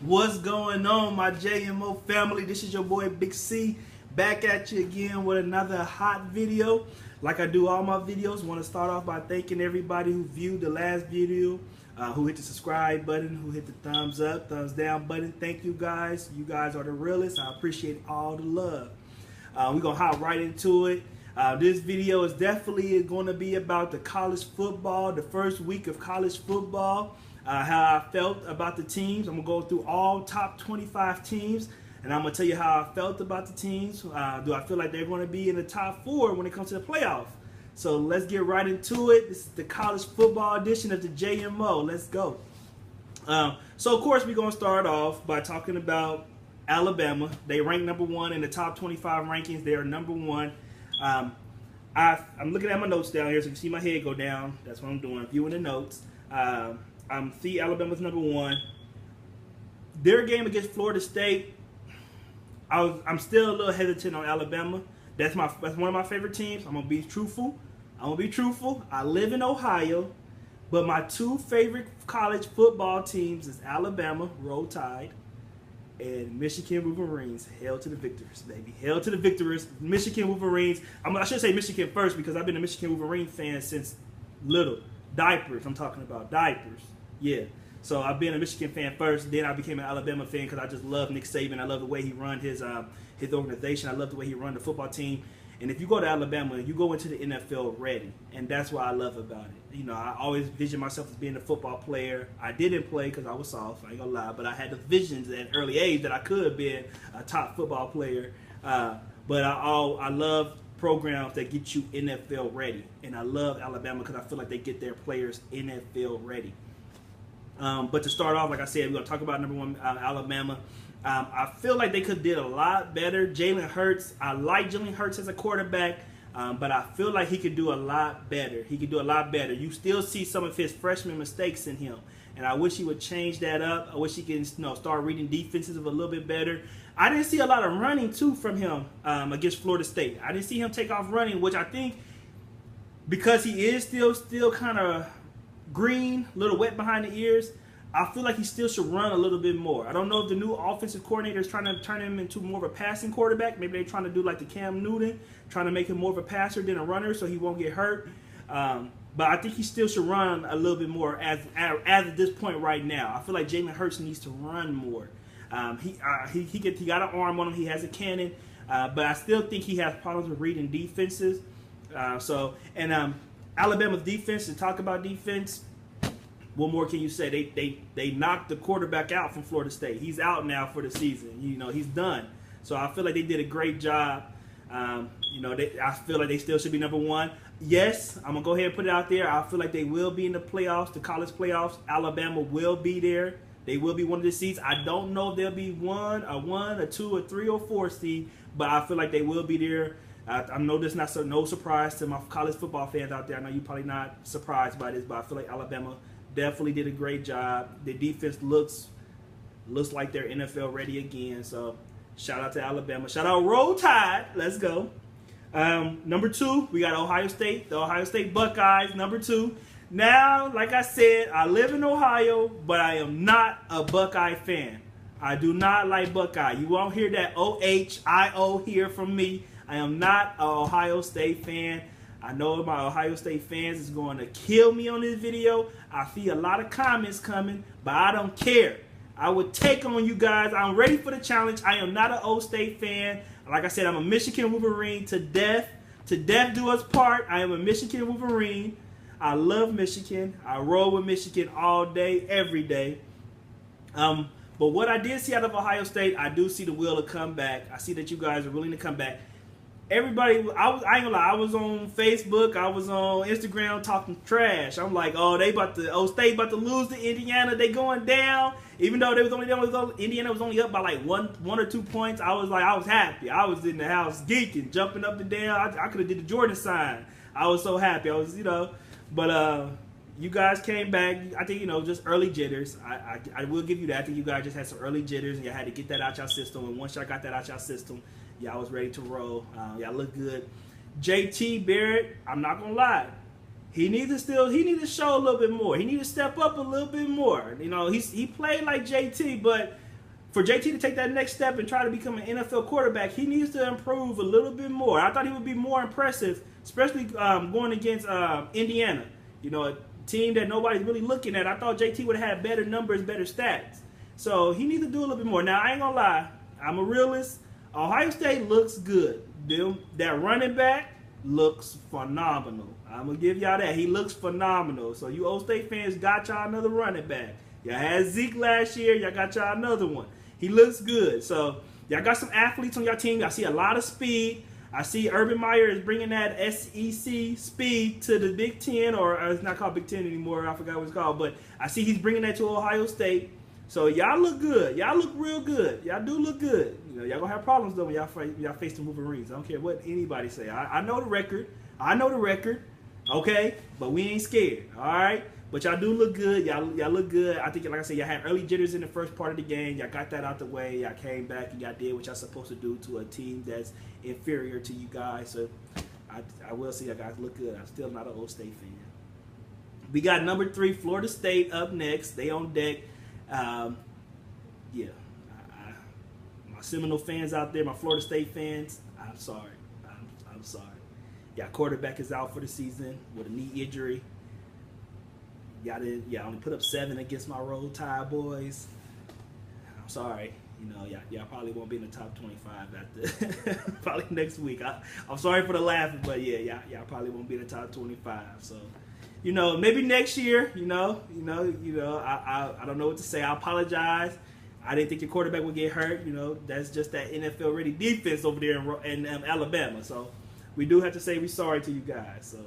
What's going on, my JMO family? This is your boy Big C, back at you again with another hot video. Like I do all my videos, want to start off by thanking everybody who viewed the last video, who hit the subscribe button, who hit the thumbs up, thumbs down button. Thank you guys. You guys are the realest. I appreciate all the love. We're going to hop right into it. This video is definitely going to be about the college football, the first week of college football. How I felt about the teams. I'm going to go through all top 25 teams, and I'm going to tell you how I felt about the teams. Do I feel like they're going to be in the top 4 when it comes to the playoff? So let's get right into it. This is the college football edition of the JMO. Let's go. So, of course, we're going to start off by talking about Alabama. They rank number 1 in the top 25 rankings. They are number 1. I'm looking at my notes down here, so you can see my head go down. That's what I'm doing, viewing the notes. See Alabama's number 1. Their game against Florida State, I'm still a little hesitant on Alabama. That's one of my favorite teams. I'm gonna be truthful. I live in Ohio, but my 2 favorite college football teams is Alabama, Roll Tide, and Michigan Wolverines. Hail to the victors, baby. Hail to the victors. Michigan Wolverines. I should say Michigan first because I've been a Michigan Wolverine fan since little. Diapers, I'm talking about diapers. Yeah. So I've been a Michigan fan first, then I became an Alabama fan because I just love Nick Saban. I love the way he run his organization. I love the way he run the football team. And if you go to Alabama, you go into the NFL ready, and that's what I love about it. You know, I always vision myself as being a football player. I didn't play because I was soft, I ain't gonna lie, but I had the visions at an early age that I could have been a top football player. But I love programs that get you NFL ready, and I love Alabama because I feel like they get their players NFL ready. But to start off, like I said, we're going to talk about number 1, Alabama. I feel like they could have did a lot better. Jalen Hurts, I like Jalen Hurts as a quarterback, but I feel like he could do a lot better. You still see some of his freshman mistakes in him, and I wish he would change that up. I wish he can start reading defenses a little bit better. I didn't see a lot of running, too, from him against Florida State. I didn't see him take off running, which I think because he is still kind of green, a little wet behind the ears, I feel like he still should run a little bit more. I don't know if the new offensive coordinator is trying to turn him into more of a passing quarterback. Maybe they're trying to do like the Cam Newton, trying to make him more of a passer than a runner so he won't get hurt. But I think he still should run a little bit more as at this point right now. I feel like Jalen Hurts needs to run more. He got an arm on him. He has a cannon. But I still think he has problems with reading defenses. Alabama's defense, to talk about defense, what more can you say? They knocked the quarterback out from Florida State. He's out now for the season. He's done. So I feel like they did a great job. I feel like they still should be number 1. Yes, I'm going to go ahead and put it out there. I feel like they will be in the playoffs, the college playoffs. Alabama will be there. They will be one of the seeds. I don't know if they'll be 1, a 2, a 3, or 4 seed, but I feel like they will be there. I know this is no surprise to my college football fans out there. I know you're probably not surprised by this, but I feel like Alabama definitely did a great job. The defense looks like they're NFL ready again. So shout out to Alabama. Shout out Roll Tide. Let's go. Number 2, we got Ohio State. The Ohio State Buckeyes, number 2. Now, like I said, I live in Ohio, but I am not a Buckeye fan. I do not like Buckeye. You won't hear that OHIO here from me. I am not an Ohio State fan. I know my Ohio State fans is going to kill me on this video. I see a lot of comments coming, but I don't care. I would take on you guys. I'm ready for the challenge. I am not an O State fan. Like I said, I'm a Michigan Wolverine to death. To death do us part. I am a Michigan Wolverine. I love Michigan. I roll with Michigan all day, every day. But what I did see out of Ohio State, I do see the will to come back. I see that you guys are willing to come back. Everybody, I ain't gonna lie, I was on Facebook, I was on Instagram talking trash. I'm like, O State about to lose to Indiana. They going down. Even though Indiana was only up by like one or 2 points. I was happy. I was in the house geeking, jumping up and down. I could have did the Jordan sign. I was so happy. But you guys came back. I think, just early jitters. I will give you that. I think you guys just had some early jitters, and you had to get that out your system. And once y'all got that out your system, y'all was ready to roll. Y'all look good. JT Barrett, I'm not gonna lie, he needs to show a little bit more. He needs to step up a little bit more. He played like JT, but for JT to take that next step and try to become an NFL quarterback, he needs to improve a little bit more. I thought he would be more impressive, especially going against Indiana. You know, a team that nobody's really looking at. I thought JT would have had better numbers, better stats. So he needs to do a little bit more. Now, I ain't going to lie. I'm a realist. Ohio State looks good. That running back looks phenomenal. I'm going to give y'all that. He looks phenomenal. So you Old State fans got y'all another running back. Y'all had Zeke last year. Y'all got y'all another one. He looks good. So y'all got some athletes on your team. I see a lot of speed. I see Urban Meyer is bringing that SEC speed to the Big Ten, or it's not called Big Ten anymore. I forgot what it's called. But I see he's bringing that to Ohio State. So y'all look good. Y'all look real good. Y'all do look good. You know, y'all gonna have problems though when y'all face the Wolverines. I don't care what anybody say. I know the record. I know the record. Okay, but we ain't scared. All right. But y'all do look good. Y'all look good. I think, like I said, y'all had early jitters in the first part of the game. Y'all got that out the way. Y'all came back and y'all did what y'all supposed to do to a team that's inferior to you guys. So I will say y'all guys look good. I'm still not an Old State fan. We got number 3, Florida State, up next. They on deck. Yeah. My Seminole fans out there, my Florida State fans, I'm sorry. I'm sorry. Y'all quarterback is out for the season with a knee injury. Y'all only put up 7 against my Roll Tide boys. I'm sorry. You know, y'all probably won't be in the top 25 after probably next week. I'm sorry for the laughing, but yeah, y'all probably won't be in the top 25. So, you know, maybe next year. I don't know what to say. I apologize. I didn't think your quarterback would get hurt. You know, that's just that NFL ready defense over there in Alabama. So we do have to say we're sorry to you guys. So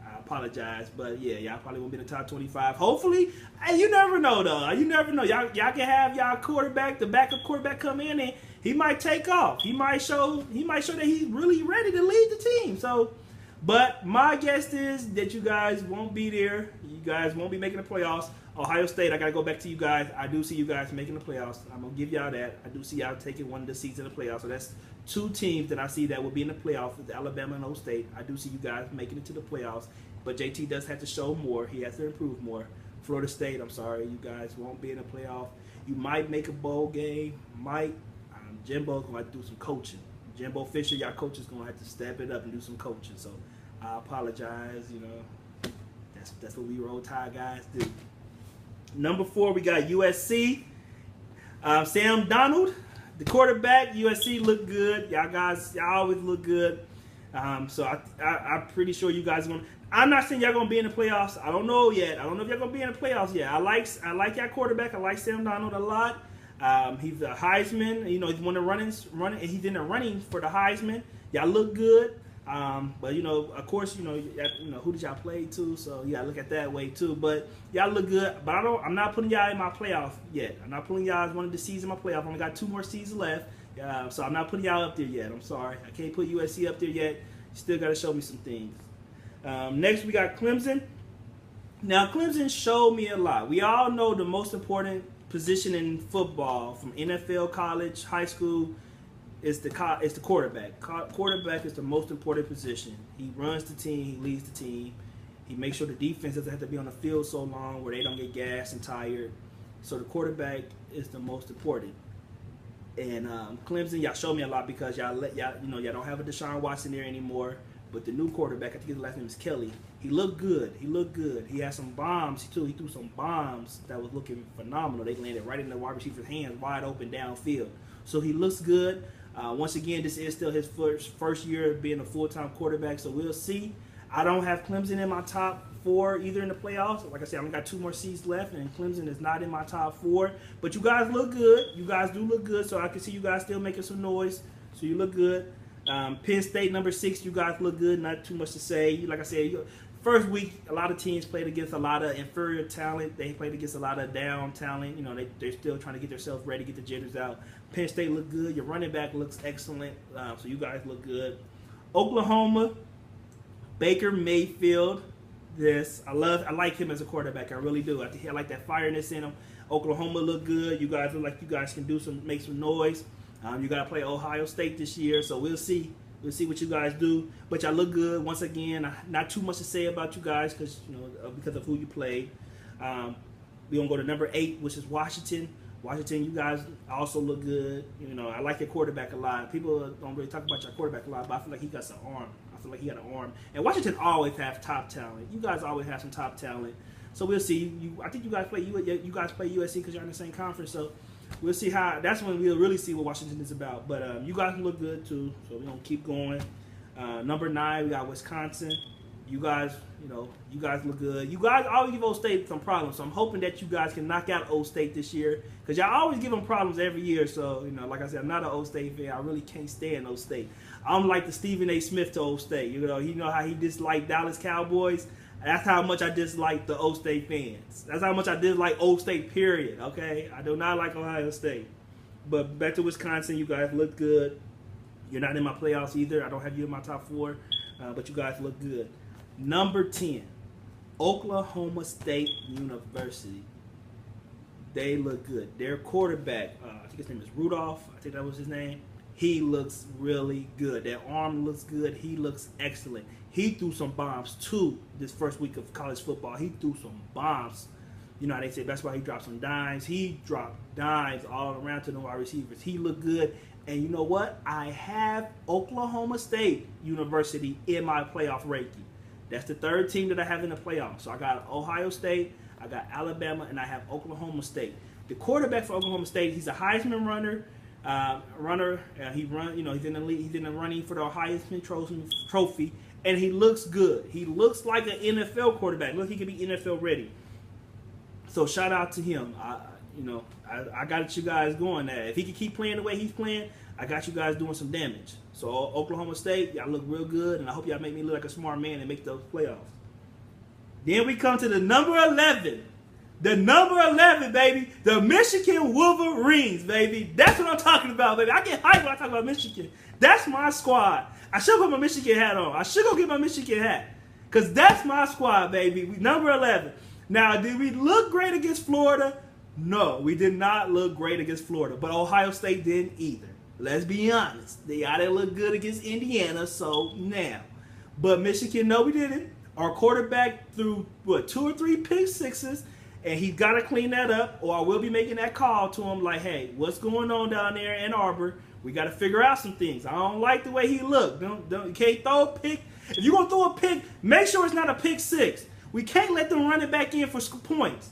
I apologize, but yeah, y'all probably won't be in the top 25. Hopefully, hey, you never know though. You never know. Y'all can have y'all quarterback, the backup quarterback, come in and he might take off. He might show that he's really ready to lead the team. So, but my guess is that you guys won't be there. You guys won't be making the playoffs. Ohio State, I got to go back to you guys. I do see you guys making the playoffs. I'm going to give y'all that. I do see y'all taking one of the seeds in the playoffs. So that's 2 teams that I see that will be in the playoffs, with Alabama and Ohio State. I do see you guys making it to the playoffs. But JT does have to show more. He has to improve more. Florida State, I'm sorry. You guys won't be in the playoff. You might make a bowl game. Jimbo's going to have to do some coaching. Jimbo Fisher, y'all coaches going to have to step it up and do some coaching. So I apologize. You know, that's what we Roll Tide guys do. Number 4, we got USC. Sam Darnold, the quarterback. USC look good. Y'all always look good. So I'm pretty sure you guys are going to. I'm not saying y'all going to be in the playoffs. I don't know yet. I don't know if y'all going to be in the playoffs yet. I like y'all quarterback. I like Sam Darnold a lot. He's a Heisman. You know, he's one of running. He's in the running for the Heisman. Y'all look good. But you know, of course, you know who did y'all play to, so you gotta look at that way too. But y'all look good. But I'm not putting y'all in my playoff yet. I'm not putting y'all as one of the seeds in my playoff. I only got 2 more seeds left, so I'm not putting y'all up there yet. I'm sorry, I can't put USC up there yet. You still gotta show me some things. Next, we got Clemson. Now, Clemson showed me a lot. We all know the most important position in football, from NFL, college, high school, is the quarterback. Quarterback is the most important position. He runs the team. He leads the team. He makes sure the defense doesn't have to be on the field so long where they don't get gassed and tired. So the quarterback is the most important. And Clemson, y'all showed me a lot because y'all don't have a Deshaun Watson there anymore. But the new quarterback, I think his last name is Kelly. He looked good. He had some bombs too. He threw some bombs that was looking phenomenal. They landed right in the wide receiver's hands, wide open downfield. So he looks good. Once again, this is still his first year of being a full-time quarterback, so we'll see. I don't have Clemson in my top 4 either in the playoffs. Like I said, I only got 2 more seeds left, and Clemson is not in my top 4. But you guys look good. You guys do look good, so I can see you guys still making some noise. So you look good. Penn State, number 6, you guys look good. Not too much to say. Like I said, first week, a lot of teams played against a lot of inferior talent. They played against a lot of down talent. You know, they're still trying to get themselves ready, get the jitters out. Penn State look good. Your running back looks excellent. So you guys look good. Oklahoma, Baker Mayfield. Yes, I like him as a quarterback. I really do. I like that fireness in him. Oklahoma look good. You guys look like you guys can make some noise. You got to play Ohio State this year, so we'll see. We'll see what you guys do. But y'all look good. Once again, not too much to say about you guys because of who you played. We're going to go to number 8, which is Washington. Washington, you guys also look good. You know, I like your quarterback a lot. People don't really talk about your quarterback a lot, but I feel like he got some arm. I feel like he got an arm. And Washington always have top talent. You guys always have some top talent. So we'll see. I think you guys play USC because you're in the same conference. So we'll see how. That's when we'll really see what Washington is about. But you guys look good too. So we're gonna keep going. Number 9, we got Wisconsin. You guys look good. You guys always give Old State some problems, so I'm hoping that you guys can knock out Old State this year, because y'all always give them problems every year. So, you know, like I said, I'm not an Old State fan. I really can't stand Old State. I'm like the Stephen A. Smith to Old State. You know how he disliked Dallas Cowboys? That's how much I dislike the Old State fans. That's how much I dislike Old State, period, okay? I do not like Ohio State. But back to Wisconsin, you guys look good. You're not in my playoffs either. I don't have you in my top 4, but you guys look good. Number 10, Oklahoma State University. They look good. Their quarterback, I think his name is Rudolph. I think that was his name. He looks really good. Their arm looks good. He looks excellent. He threw some bombs, too, this first week of college football. He threw some bombs. You know how they say that's why he dropped some dimes. He dropped dimes all around to the wide receivers. He looked good. And you know what? I have Oklahoma State University in my playoff ranking. That's the 3rd team that I have in the playoffs. So I got Ohio State, I got Alabama, and I have Oklahoma State. The quarterback for Oklahoma State, he's a Heisman runner. He run. You know, he's in the league. He's in the running for the Heisman Trophy, and he looks good. He looks like an NFL quarterback. Look, he could be NFL ready. So shout out to him. I got you guys going there. If he can keep playing the way he's playing, I got you guys doing some damage. So Oklahoma State, y'all look real good, and I hope y'all make me look like a smart man and make those playoffs. Then we come to the number 11. The number 11, baby. The Michigan Wolverines, baby. That's what I'm talking about, baby. I get hyped when I talk about Michigan. That's my squad. I should put my Michigan hat on. I should go get my Michigan hat. Because that's my squad, baby. Number 11. Now, did we look great against Florida? No, we did not look great against Florida. But Ohio State didn't either. Let's be honest. They didn't look good against Indiana, so now. But Michigan, no, we didn't. Our quarterback threw, 2 or 3 pick sixes, and he's got to clean that up, or I will be making that call to him like, hey, what's going on down there in Ann Arbor? We got to figure out some things. I don't like the way he looked. You can't throw a pick. If you're going to throw a pick, make sure it's not a pick 6. We can't let them run it back in for points.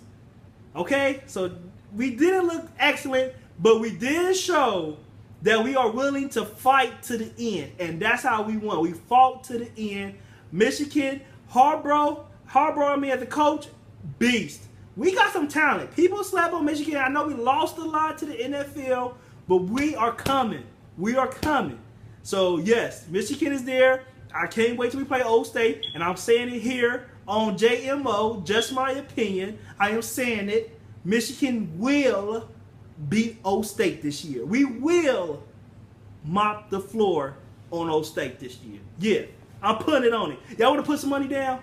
Okay? So we didn't look excellent, but we did show that we are willing to fight to the end. And that's how we won. We fought to the end. Michigan, Harbaugh, as a coach, beast. We got some talent. People slap on Michigan. I know we lost a lot to the NFL, but we are coming. We are coming. So, yes, Michigan is there. I can't wait till we play Old State. And I'm saying it here on JMO, just my opinion. I am saying it. Michigan will beat Old State this year. We will mop the floor on Old State this year. Yeah, I'm putting it on it. Y'all want to put some money down?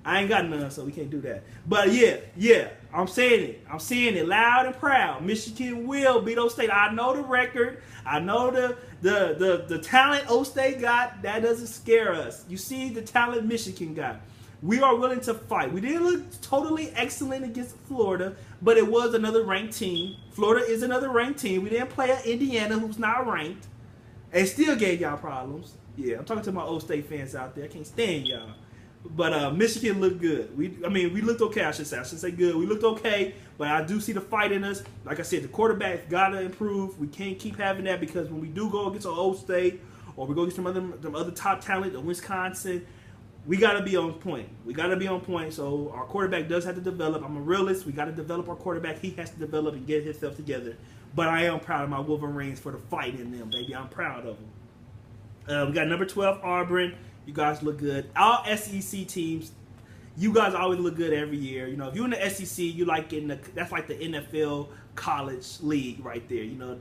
I ain't got none, so we can't do that. But yeah, I'm saying it. I'm saying it loud and proud. Michigan will beat Old State. I know the record. I know the talent Old State got. That doesn't scare us. You see the talent Michigan got. We are willing to fight. We didn't look totally excellent against Florida, but it was another ranked team. Florida is another ranked team. We didn't play at Indiana, who's not ranked, and still gave y'all problems. Yeah, I'm talking to my Old State fans out there. I can't stand y'all. But Michigan looked good. We looked okay, I should say good. We looked okay, but I do see the fight in us. Like I said, the quarterback's got to improve. We can't keep having that, because when we do go against an Old State, or we go against some other top talent, the Wisconsin, we got to be on point. We got to be on point. So our quarterback does have to develop. I'm a realist. We got to develop our quarterback. He has to develop and get himself together. But I am proud of my Wolverines for the fight in them, baby. I'm proud of them. We got number 12, Auburn. You guys look good. All SEC teams, you guys always look good every year. You know, if you're in the SEC, you like getting that's like the NFL college league right there. You know,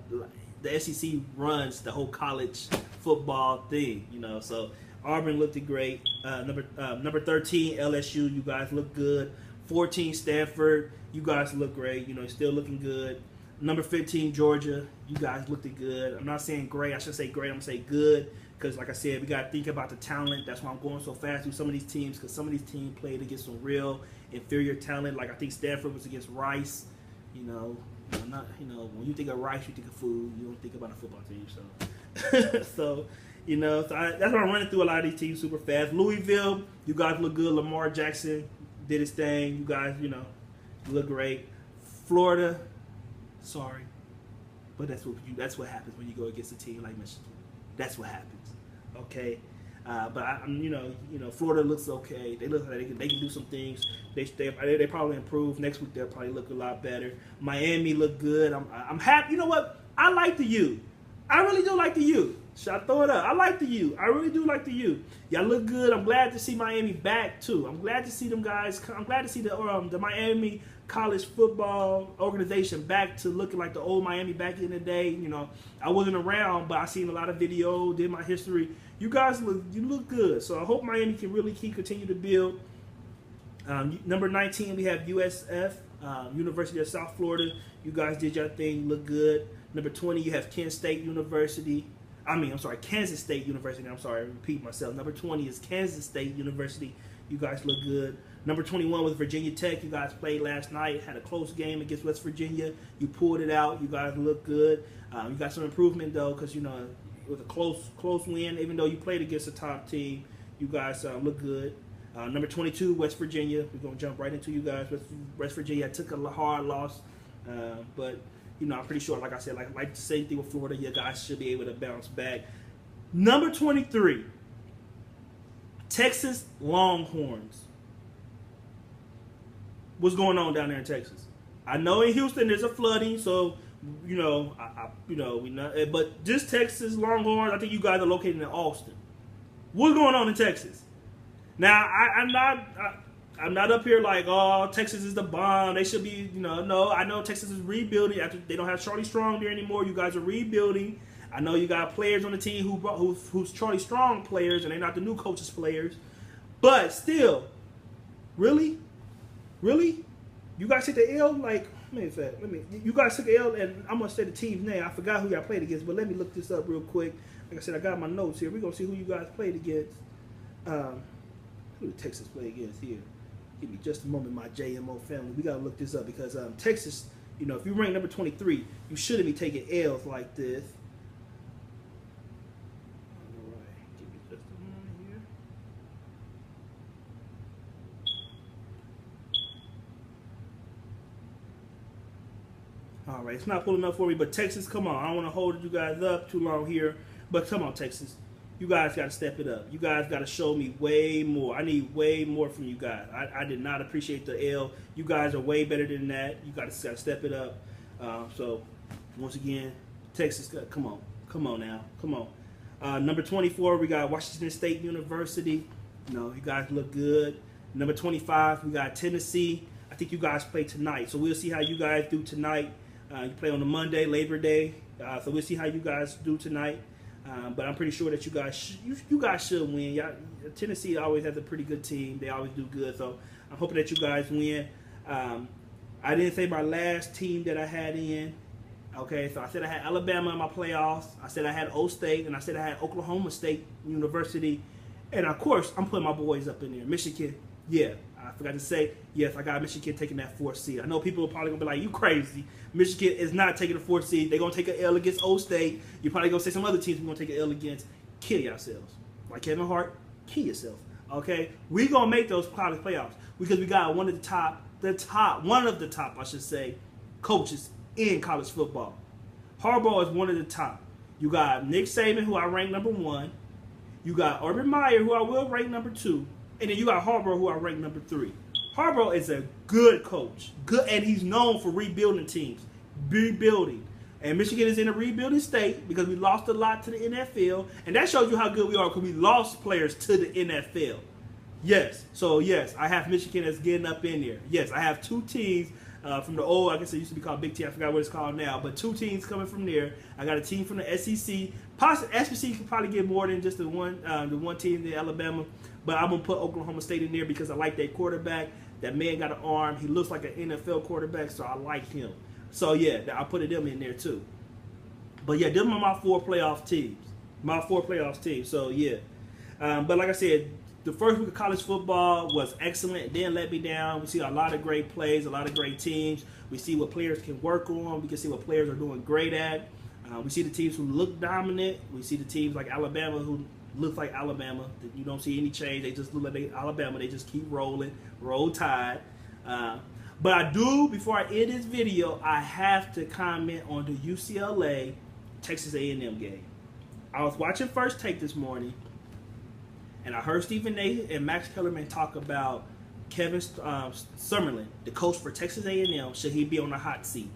the SEC runs the whole college football thing. You know, so Auburn looked great. Number 13, LSU. You guys look good. 14, Stanford. You guys look great. You know, still looking good. Number 15, Georgia. You guys looked good. I'm not saying great. I should say great. I'm going to say good. Because, like I said, we got to think about the talent. That's why I'm going so fast through some of these teams. Because some of these teams played against some real inferior talent. Like, I think Stanford was against Rice. You know, Not, when you think of rice, you think of food. You don't think about a football team. So, so that's why I'm running through a lot of these teams super fast. Louisville, you guys look good. Lamar Jackson did his thing. You guys, look great. Florida, sorry, but that's what happens when you go against a team like Michigan. That's what happens. Okay. But Florida looks okay. They look like they can do some things. They probably improve next week. They'll probably look a lot better. Miami look good. I'm happy. You know what? I like the U. I really do like the U. Should I throw it up? I like the U. I really do like the U. Y'all look good. I'm glad to see Miami back too. I'm glad to see them guys. I'm glad to see the Miami college football organization back to looking like the old Miami back in the day. I wasn't around, but I seen a lot of video, did my history. You guys look good. So I hope Miami can really continue to build. Number 19, we have USF, University of South Florida. You guys did your thing, look good. Number 20, you have Kansas State University. Kansas State University. I'm sorry, I repeat myself. Number 20 is Kansas State University. You guys look good. Number 21 was Virginia Tech. You guys played last night, had a close game against West Virginia. You pulled it out. You guys look good. You got some improvement, though, because, it was a close win. Even though you played against a top team, you guys look good. Number 22, West Virginia. We're going to jump right into you guys. West Virginia took a hard loss, but I'm pretty sure, like I said, like the same thing with Florida, you guys should be able to bounce back. Number 23, Texas Longhorns. What's going on down there in Texas? I know in Houston there's a flooding, so we know. But just Texas Longhorns, I think you guys are located in Austin. What's going on in Texas? Now I'm not up here like, oh, Texas is the bomb. They should be, no. I know Texas is rebuilding after they don't have Charlie Strong there anymore. You guys are rebuilding. I know you got players on the team who's Charlie Strong players, and they're not the new coaches players. But still, really, you guys took the L. You guys took the L, and I'm gonna say the team's name. I forgot who y'all played against, but let me look this up real quick. Like I said, I got my notes here. We're gonna see who you guys played against. Who did Texas play against here? Give me just a moment, my JMO family. We gotta look this up because Texas, if you rank number 23, you shouldn't be taking L's like this. All right, give me just a moment here. All right, it's not pulling up for me, but Texas, come on. I don't want to hold you guys up too long here, but come on, Texas. You guys got to step it up. You guys got to show me way more. I need way more from you guys. I did not appreciate the L. You guys are way better than that. You got to step it up. So, once again, Texas, come on now. Come on. Number 24, we got Washington State University. You guys look good. Number 25, we got Tennessee. I think you guys play tonight. So, we'll see how you guys do tonight. You play on a Monday, Labor Day. So, we'll see how you guys do tonight. But I'm pretty sure that you guys should win. Tennessee always has a pretty good team. They always do good. So I'm hoping that you guys win. I didn't say my last team that I had in. Okay, so I said I had Alabama in my playoffs. I said I had O State, and I said I had Oklahoma State University. And, of course, I'm putting my boys up in there. Michigan, yeah. I forgot to say, yes, I got Michigan taking that 4th seed. I know people are probably going to be like, you crazy. Michigan is not taking the 4th seed. They're going to take an L against O State. You're probably going to say some other teams we're going to take an L against. Kill yourselves. Like Kevin Hart, kill yourself. Okay? We're going to make those college playoffs because we got one of the top, I should say, coaches in college football. Harbaugh is one of the top. You got Nick Saban, who I rank number 1. You got Urban Meyer, who I will rank number 2. And then you got Harbaugh, who I rank number 3. Harbaugh is a good coach. Good, and he's known for rebuilding teams. Rebuilding. And Michigan is in a rebuilding state because we lost a lot to the NFL. And that shows you how good we are because we lost players to the NFL. Yes. So, yes, I have Michigan as getting up in there. Yes, I have 2 teams from the old, I guess it used to be called Big Ten. I forgot what it's called now. But 2 teams coming from there. I got a team from the SEC. SEC could probably get more than just the one team, the Alabama. But I'm going to put Oklahoma State in there because I like that quarterback. That man got an arm. He looks like an NFL quarterback, so I like him. So, yeah, I put them in there, too. But, yeah, them are my 4 playoff teams. So, yeah. But, like I said, the first week of college football was excellent. It didn't let me down. We see a lot of great plays, a lot of great teams. We see what players can work on. We can see what players are doing great at. We see the teams who look dominant. We see the teams like Alabama who look like Alabama. You don't see any change. They just look like Alabama. They just keep rolling, roll tide. But I do, before I end this video, I have to comment on the UCLA Texas A&M game. I was watching First Take this morning, and I heard Stephen A. and Max Kellerman talk about Kevin Summerlin, the coach for Texas A&M. Should he be on the hot seat?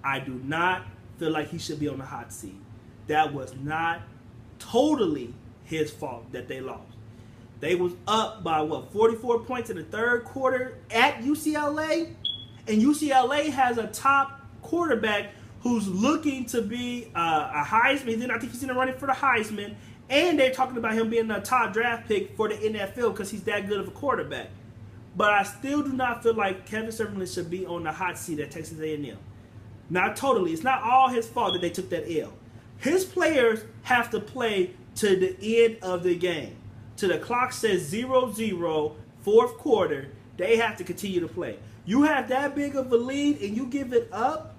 I do not feel like he should be on the hot seat. That was not totally his fault that they lost. They was up by, 44 points in the third quarter at UCLA, and UCLA has a top quarterback who's looking to be a Heisman. I think he's in the running for the Heisman, and they're talking about him being a top draft pick for the NFL because he's that good of a quarterback. But I still do not feel like Kevin Summerlin should be on the hot seat at Texas A&M. Not totally. It's not all his fault that they took that L. His players have to play to the end of the game. Till the clock says 0-0, fourth quarter, they have to continue to play. You have that big of a lead and you give it up.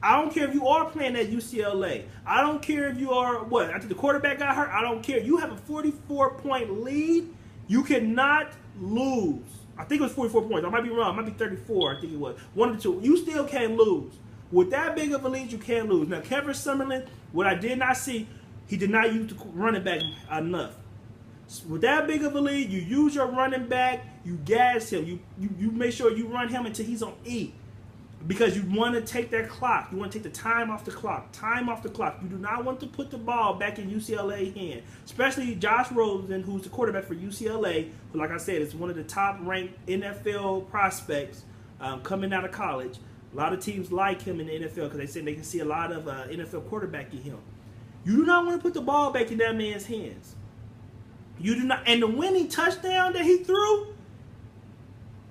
I don't care if you are playing at UCLA. I don't care if you are, I think the quarterback got hurt. I don't care. You have a 44-point lead. You cannot lose. I think it was 44 points. I might be wrong. It might be 34. I think it was. One of the two. You still can't lose. With that big of a lead, you can't lose. Now, Kevin Summerlin, what I did not see, he did not use the running back enough. With that big of a lead, you use your running back, you gas him. You make sure you run him until he's on E. Because you want to take that clock. You want to take the time off the clock. Time off the clock. You do not want to put the ball back in UCLA's hand. Especially Josh Rosen, who's the quarterback for UCLA, who, like I said, is one of the top-ranked NFL prospects coming out of college. A lot of teams like him in the NFL because they said they can see a lot of NFL quarterback in him. You do not want to put the ball back in that man's hands. You do not. And the winning touchdown that he threw,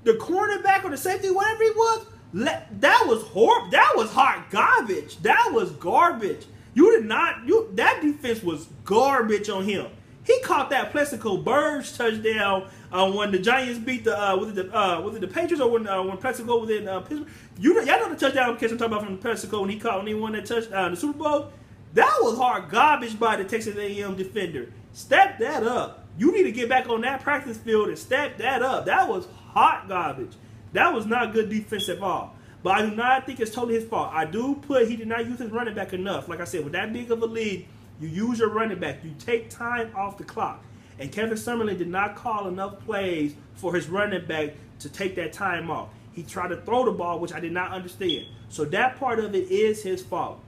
the cornerback or the safety, whatever he was, that was horrible. That was hot garbage. That was garbage. You did not. That defense was garbage on him. He caught that Plaxico Burress touchdown when the Giants beat was it the Patriots or when Plaxico was in Pittsburgh. Y'all know the touchdown catch I'm talking about from Plaxico when he won that the Super Bowl. That was hard garbage by the Texas A&M defender. Step that up. You need to get back on that practice field and step that up. That was hot garbage. That was not good defense at all. But I do not think it's totally his fault. I do put he did not use his running back enough. Like I said, with that big of a lead, you use your running back. You take time off the clock. And Kevin Summerlin did not call enough plays for his running back to take that time off. He tried to throw the ball, which I did not understand. So that part of it is his fault.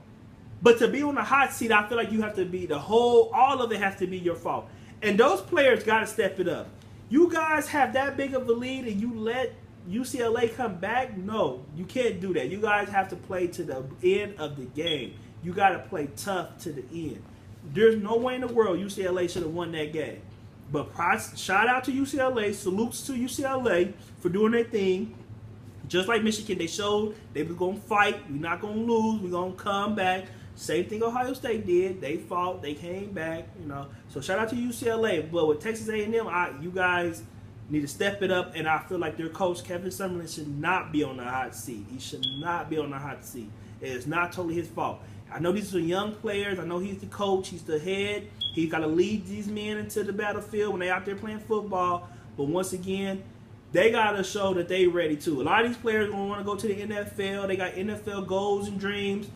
But to be on the hot seat, I feel like you have to be all of it has to be your fault. And those players got to step it up. You guys have that big of a lead and you let UCLA come back? No, you can't do that. You guys have to play to the end of the game. You got to play tough to the end. There's no way in the world UCLA should have won that game. But shout out to UCLA. Salutes to UCLA for doing their thing. Just like Michigan, they showed they was going to fight. We're not going to lose. We're going to come back. Same thing Ohio State did. They fought. They came back. So shout out to UCLA. But with Texas A&M, you guys need to step it up. And I feel like their coach, Kevin Summerlin, should not be on the hot seat. He should not be on the hot seat. It is not totally his fault. I know these are young players. I know he's the coach. He's the head. He's got to lead these men into the battlefield when they're out there playing football. But once again, they got to show that they're ready too. A lot of these players going to want to go to the NFL. They got NFL goals and dreams.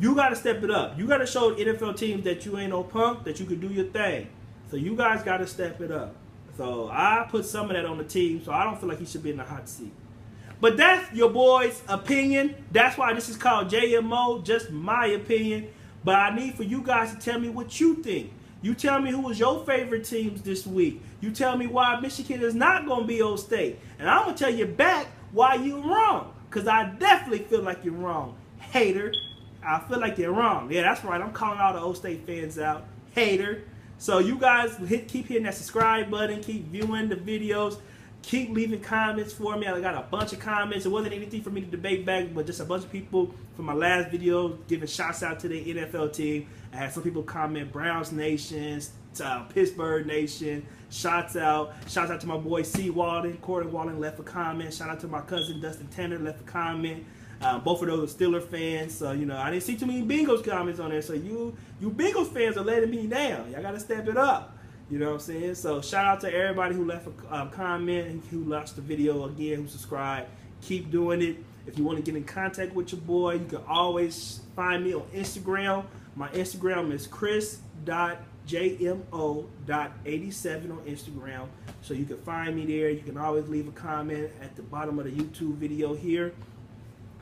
You got to step it up. You got to show NFL teams that you ain't no punk, that you can do your thing. So you guys got to step it up. So I put some of that on the team, so I don't feel like he should be in the hot seat. But that's your boy's opinion. That's why this is called JMO, just my opinion. But I need for you guys to tell me what you think. You tell me who was your favorite teams this week. You tell me why Michigan is not going to be O State. And I'm going to tell you back why you're wrong. Because I definitely feel like you're wrong. Hater. I feel like you're wrong. Yeah, that's right. I'm calling all the O State fans out. Hater. So you guys keep hitting that subscribe button. Keep viewing the videos. Keep leaving comments for me. I got a bunch of comments. It wasn't anything for me to debate back, but just a bunch of people from my last video giving shouts out to the NFL team. I had some people comment Browns Nation, Pittsburgh Nation. Shouts out to my boy C. Walden. Corey Walden left a comment. Shout out to my cousin Dustin Tanner, left a comment. Both of those are Steeler fans, so you know I didn't see too many Bengals comments on there. So you Bengals fans are letting me down. Y'all gotta step it up. You know what I'm saying? So shout out to everybody who left a comment and who watched the video again, who subscribed. Keep doing it. If you want to get in contact with your boy, you can always find me on Instagram. My Instagram is chris.jmo.87 on Instagram. So you can find me there. You can always leave a comment at the bottom of the YouTube video here.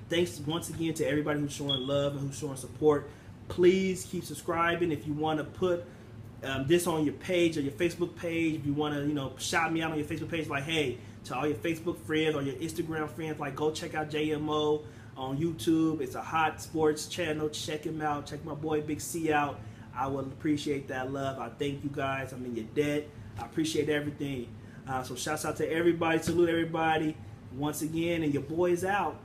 Thanks once again to everybody who's showing love and who's showing support. Please keep subscribing. If you want to put this on your page or your Facebook page, if you want to, you know, shout me out on your Facebook page, like, hey, to all your Facebook friends or your Instagram friends, like, go check out JMO on YouTube. It's a hot sports channel. Check him out. Check my boy Big C out. I will appreciate that love. I thank you guys. I'm in your debt. I appreciate everything. So shouts out to everybody. Salute everybody once again, and your boy is out.